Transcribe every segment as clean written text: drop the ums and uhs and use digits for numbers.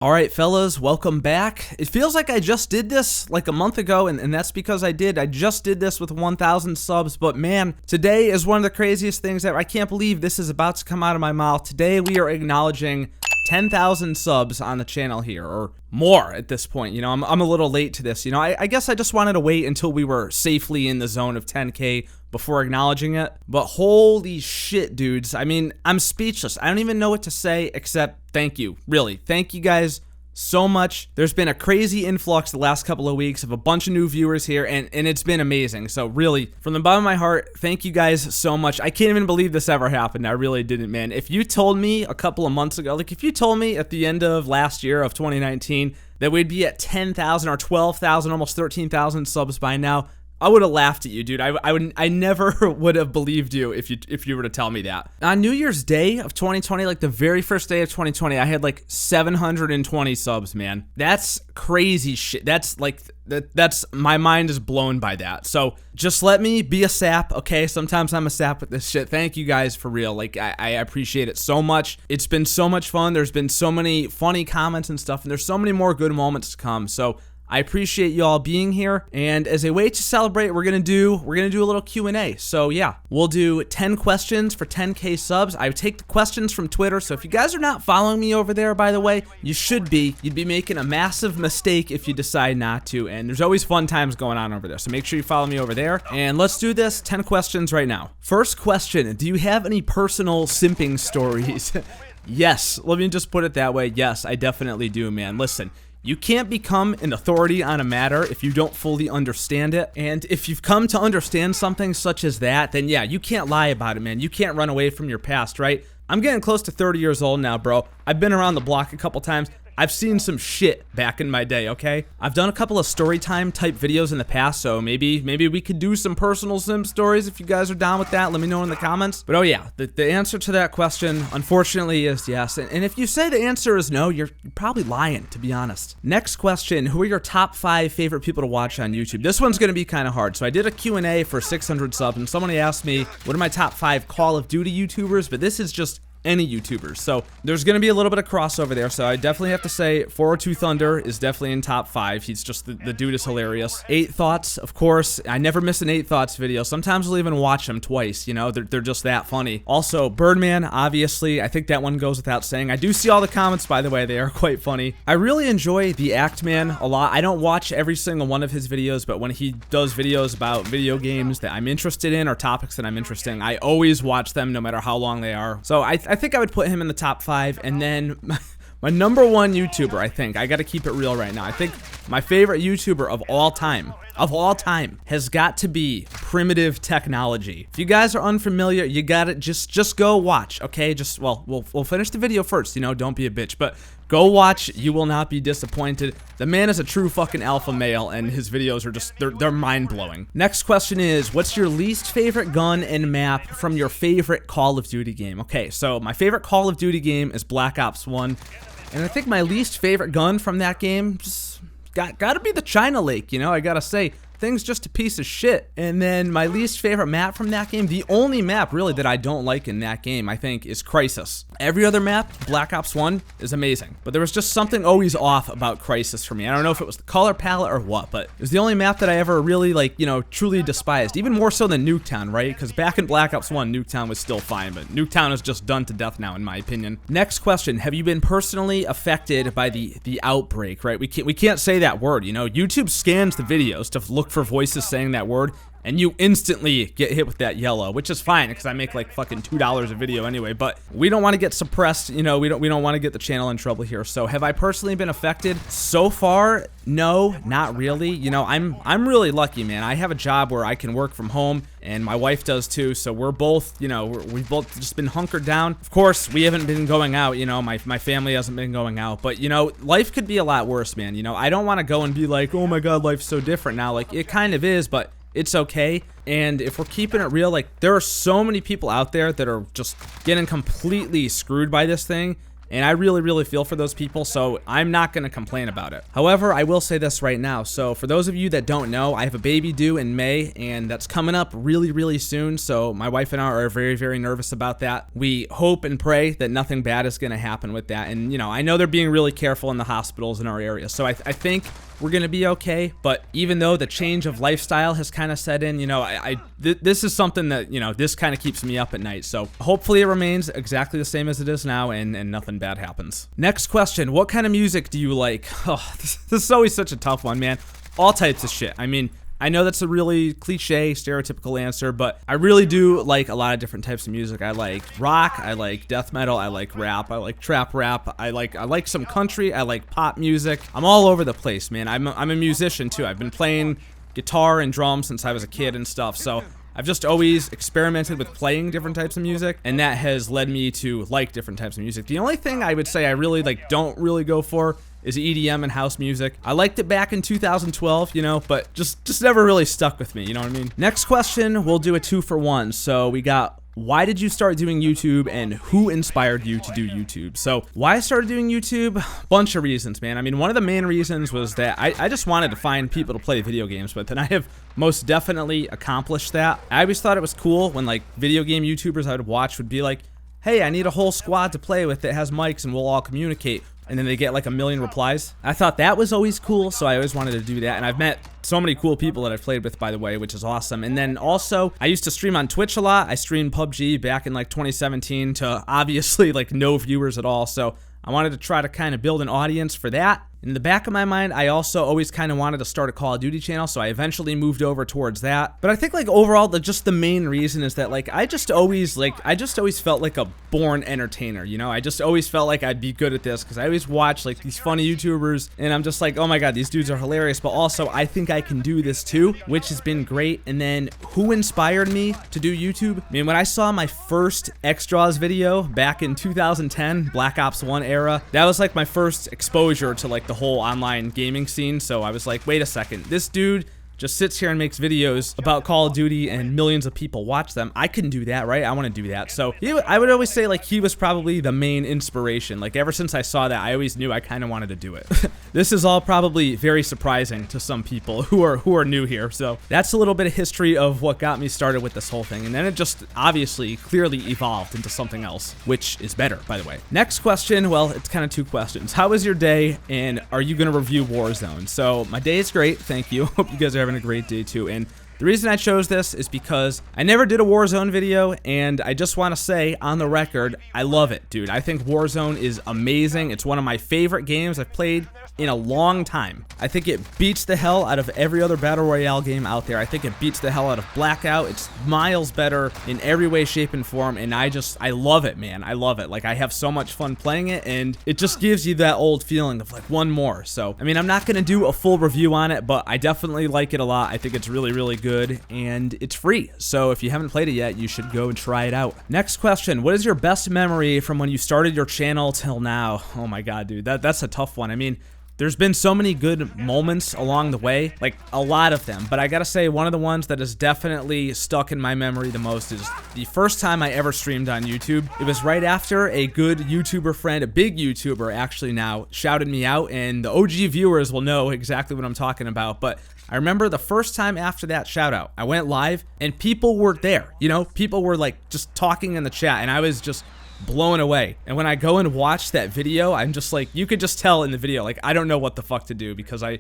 All right, fellas, welcome back. It feels like I just did this like a month ago, and that's because I just did this with 1,000 subs, but man, today is one of the craziest things ever. I can't believe this is about to come out of my mouth. Today, we are acknowledging 10,000 subs on the channel here, or more at this point. You know, I'm a little late to this. You know, I guess I just wanted to wait until we were safely in the zone of 10K before acknowledging it. But holy shit, dudes. I mean, I'm speechless. I don't even know what to say except thank you. Really, thank you guys so much. There's been a crazy influx the last couple of weeks of a bunch of new viewers here, and it's been amazing. So really, from the bottom of my heart, thank you guys so much. I can't even believe this ever happened. I really didn't, man. If you told me a couple of months ago, like if you told me at the end of last year of 2019 that we'd be at 10,000 or 12,000, almost 13,000 subs by now, I would have laughed at you, dude. I never would have believed you if you were to tell me that. On New Year's Day of 2020, like the very first day of 2020, I had like 720 subs, man. That's crazy shit. That's like that's my mind is blown by that. So just let me be a sap, okay? Sometimes I'm a sap with this shit. Thank you guys for real. Like I appreciate it so much. It's been so much fun. There's been so many funny comments and stuff, and there's so many more good moments to come. So I appreciate you all being here, and as a way to celebrate, we're gonna do a little Q&A. So yeah, we'll do 10 questions for 10K subs. I take the questions from Twitter, so if you guys are not following me over there, by the way, you should be. You'd be making a massive mistake if you decide not to, and there's always fun times going on over there, so make sure you follow me over there. And let's do this, 10 questions right now. First question, do you have any personal simping stories? Yes, let me just put it that way. Yes, I definitely do, man. Listen, you can't become an authority on a matter if you don't fully understand it. And if you've come to understand something such as that, then yeah, you can't lie about it, man. You can't run away from your past, right? I'm getting close to 30 years old now, bro. I've been around the block a couple times. I've seen some shit back in my day, okay? I've done a couple of story time type videos in the past, so maybe we could do some personal sim stories if you guys are down with that. Let me know in the comments. But oh yeah, the answer to that question, unfortunately, is yes. And if you say the answer is no, you're probably lying, to be honest. Next question, who are your top 5 favorite people to watch on YouTube? This one's gonna be kind of hard. So I did a Q&A for 600 subs, and somebody asked me, what are my top 5 Call of Duty YouTubers? But this is just any YouTubers, so there's gonna be a little bit of crossover there. So I definitely have to say 402 Thunder is definitely in top 5. He's just the dude is hilarious. 8 Thoughts, of course. I never miss an 8 Thoughts video. Sometimes I'll even watch them twice, you know, they're just that funny. Also Birdman, obviously, I think that one goes without saying. I do see all the comments, by the way. They are quite funny. I really enjoy the Act Man a lot. I don't watch every single one of his videos, but when he does videos about video games that I'm interested in or topics that I'm interested in, I always watch them no matter how long they are. So I think I would put him in the top 5, and then my number 1 YouTuber, I think, I gotta keep it real right now, I think my favorite YouTuber of all time, has got to be Primitive Technology. If you guys are unfamiliar, you gotta just go watch, okay? Well, we'll finish the video first, you know, don't be a bitch, but go watch, you will not be disappointed. The man is a true fucking alpha male, and his videos are just, they're mind-blowing. Next question is, what's your least favorite gun and map from your favorite Call of Duty game? Okay, so my favorite Call of Duty game is Black Ops 1, and I think my least favorite gun from that game just gotta be the China Lake, you know, I gotta say. Thing's just a piece of shit. And then my least favorite map from that game, the only map really that I don't like in that game, I think, is Crisis. Every other map, Black Ops 1, is amazing. But there was just something always off about Crisis for me. I don't know if it was the color palette or what, but it was the only map that I ever really, like, you know, truly despised. Even more so than Nuketown, right? Because back in Black Ops 1, Nuketown was still fine, but Nuketown is just done to death now, in my opinion. Next question, have you been personally affected by the outbreak, right? We can't say that word, you know? YouTube scans the videos to look for voices saying that word, and you instantly get hit with that yellow, which is fine because I make like fucking $2 a video anyway, but we don't want to get suppressed, you know, we don't want to get the channel in trouble here. So have I personally been affected? So far, no, not really. You know, I'm really lucky, man. I have a job where I can work from home, and my wife does too, so we're both, you know, we've both just been hunkered down. Of course, we haven't been going out, you know, my family hasn't been going out, but, you know, life could be a lot worse, man. You know, I don't want to go and be like, oh my god, life's so different now. Like, it kind of is, but it's okay. And if we're keeping it real, like, there are so many people out there that are just getting completely screwed by this thing, and I really, really feel for those people, so I'm not going to complain about it. However, I will say this right now. So for those of you that don't know, I have a baby due in May, and that's coming up really, really soon, so my wife and I are very, very nervous about that. We hope and pray that nothing bad is going to happen with that, and I know they're being really careful in the hospitals in our area, so I think we're gonna be okay. But even though the change of lifestyle has kind of set in, this is something that this kind of keeps me up at night. So hopefully it remains exactly the same as it is now, and nothing bad happens. Next question: what kind of music do you like? Oh, this is always such a tough one, man. All types of shit. I mean, I know that's a really cliche, stereotypical answer, but I really do like a lot of different types of music. I like rock, I like death metal, I like rap, I like trap rap, I like some country, I like pop music. I'm all over the place, man. I'm a musician too. I've been playing guitar and drums since I was a kid and stuff, so I've just always experimented with playing different types of music, and that has led me to like different types of music. The only thing I would say I really don't really go for is EDM and house music. I liked it back in 2012, but just never really stuck with me, you know what I mean? Next question, we'll do a 2-for-1. So we got, why did you start doing YouTube, and who inspired you to do YouTube? So why I started doing YouTube? Bunch of reasons, man. I mean, one of the main reasons was that I just wanted to find people to play video games with, and I have most definitely accomplished that. I always thought it was cool when like video game YouTubers I would watch would be like, hey, I need a whole squad to play with that has mics and we'll all communicate. And then they get like 1 million replies. I thought that was always cool, so I always wanted to do that. And I've met so many cool people that I've played with, by the way, which is awesome. And then also, I used to stream on Twitch a lot. I streamed PUBG back in like 2017 to obviously like no viewers at all. So I wanted to try to kind of build an audience for that. In the back of my mind, I also always kind of wanted to start a Call of Duty channel, so I eventually moved over towards that. But I think like overall, the main reason is that like I just always felt like a born entertainer, I just always felt like I'd be good at this because I always watch like these funny YouTubers, and I'm just like, oh my god, these dudes are hilarious. But also, I think I can do this too, which has been great. And then who inspired me to do YouTube? I mean, when I saw my first Extras video back in 2010, Black Ops 1 era, that was like my first exposure to like the whole online gaming scene. So I was like, wait a second, this dude just sits here and makes videos about Call of Duty and millions of people watch them. I can do that, right? I want to do that. So I would always say like he was probably the main inspiration. Like ever since I saw that, I always knew I kind of wanted to do it. This is all probably very surprising to some people who are new here. So that's a little bit of history of what got me started with this whole thing. And then it just obviously clearly evolved into something else, which is better, by the way. Next question, well, it's kind of 2 questions. How was your day, and are you going to review Warzone? So my day is great, thank you. Hope you guys are having a great day too. And the reason I chose this is because I never did a Warzone video, and I just want to say on the record, I love it, dude. I think Warzone is amazing. It's one of my favorite games I've played in a long time. I think it beats the hell out of every other Battle Royale game out there. I think it beats the hell out of Blackout. It's miles better in every way, shape, and form, and I love it, man. I love it. Like, I have so much fun playing it, and it just gives you that old feeling of like one more. So, I mean, I'm not going to do a full review on it, but I definitely like it a lot. I think it's really, really good, and it's free. So if you haven't played it yet, you should go and try it out. Next question, what is your best memory from when you started your channel till now? Oh my god, dude, that's a tough one. I mean, there's been so many good moments along the way, like a lot of them, but I gotta say one of the ones that has definitely stuck in my memory the most is the first time I ever streamed on YouTube. It was right after a good YouTuber friend, a big YouTuber actually now, shouted me out, and the OG viewers will know exactly what I'm talking about. But I remember the first time after that shout out, I went live and people were there, people were like just talking in the chat, and I was just blown away. And when I go and watch that video, I'm just like, you could just tell in the video, like, I don't know what the fuck to do, because I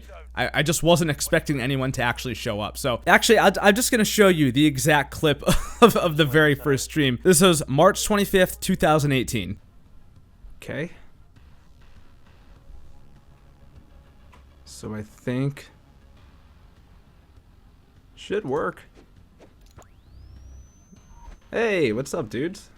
just wasn't expecting anyone to actually show up. So actually, I'm just gonna show you the exact clip of the very first stream. This was March 25th, 2018. Okay. So I think should work. Hey, what's up, dudes?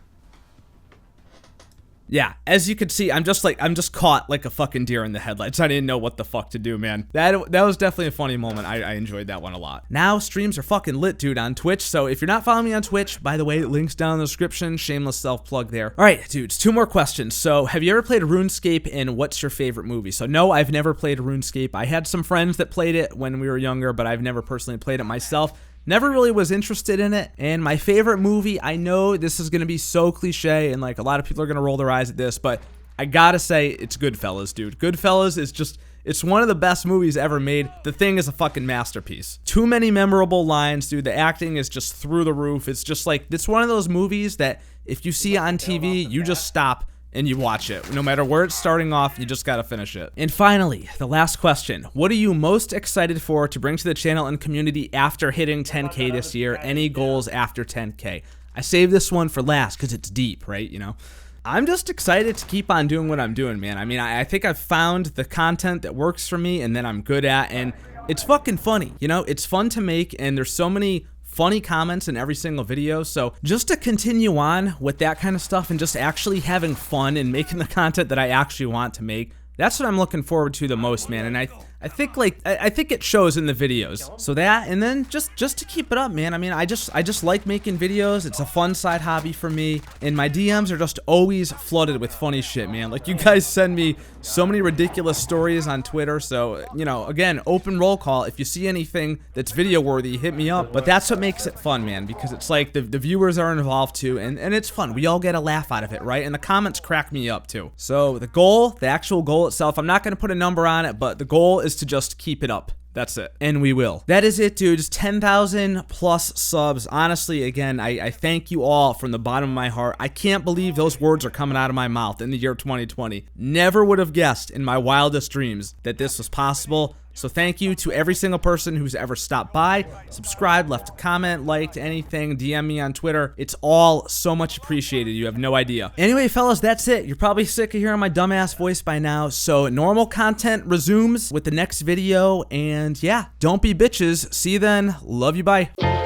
Yeah, as you can see, I'm just caught like a fucking deer in the headlights. I didn't know what the fuck to do, man. That was definitely a funny moment. I enjoyed that one a lot. Now, streams are fucking lit, dude, on Twitch. So if you're not following me on Twitch, by the way, links down in the description. Shameless self-plug there. All right, dudes, 2 more questions. So have you ever played RuneScape, and what's your favorite movie? So no, I've never played RuneScape. I had some friends that played it when we were younger, but I've never personally played it myself. Never really was interested in it. And my favorite movie, I know this is going to be so cliche and like a lot of people are going to roll their eyes at this, but I gotta say, it's Goodfellas, dude. Goodfellas is just, it's one of the best movies ever made. The Thing is a fucking masterpiece. Too many memorable lines, dude. The acting is just through the roof. It's just like, it's one of those movies that if you see it on TV, you just stop and you watch it. No matter where it's starting off, you just gotta finish it. And finally, the last question. What are you most excited for to bring to the channel and community after hitting 10K this year? Any goals after 10K? I saved this one for last because it's deep, right? You know? I'm just excited to keep on doing what I'm doing, man. I mean, I think I've found the content that works for me and that I'm good at, and it's fucking funny, you know? It's fun to make, and there's so many funny comments in every single video. So just to continue on with that kind of stuff and just actually having fun and making the content that I actually want to make, that's what I'm looking forward to the most, man. And I think I think it shows in the videos. So that, and then just to keep it up, man. I mean, I just like making videos. It's a fun side hobby for me, and my DMs are just always flooded with funny shit, man. Like, you guys send me so many ridiculous stories on Twitter. So, you know, again, open roll call. If you see anything that's video worthy, hit me up. But that's what makes it fun, man, because it's like the viewers are involved too, and it's fun. We all get a laugh out of it, right? And the comments crack me up too. So the goal, the actual goal itself, I'm not gonna put a number on it, but the goal is to just keep it up. That's it. And we will. That is it, dude. Just 10,000 plus subs. Honestly, again, I thank you all from the bottom of my heart. I can't believe those words are coming out of my mouth in the year 2020. Never would have guessed in my wildest dreams that this was possible. So thank you to every single person who's ever stopped by, subscribed, left a comment, liked anything, DM me on Twitter. It's all so much appreciated. You have no idea. Anyway, fellas, that's it. You're probably sick of hearing my dumbass voice by now. So normal content resumes with the next video. And yeah, don't be bitches. See you then. Love you. Bye.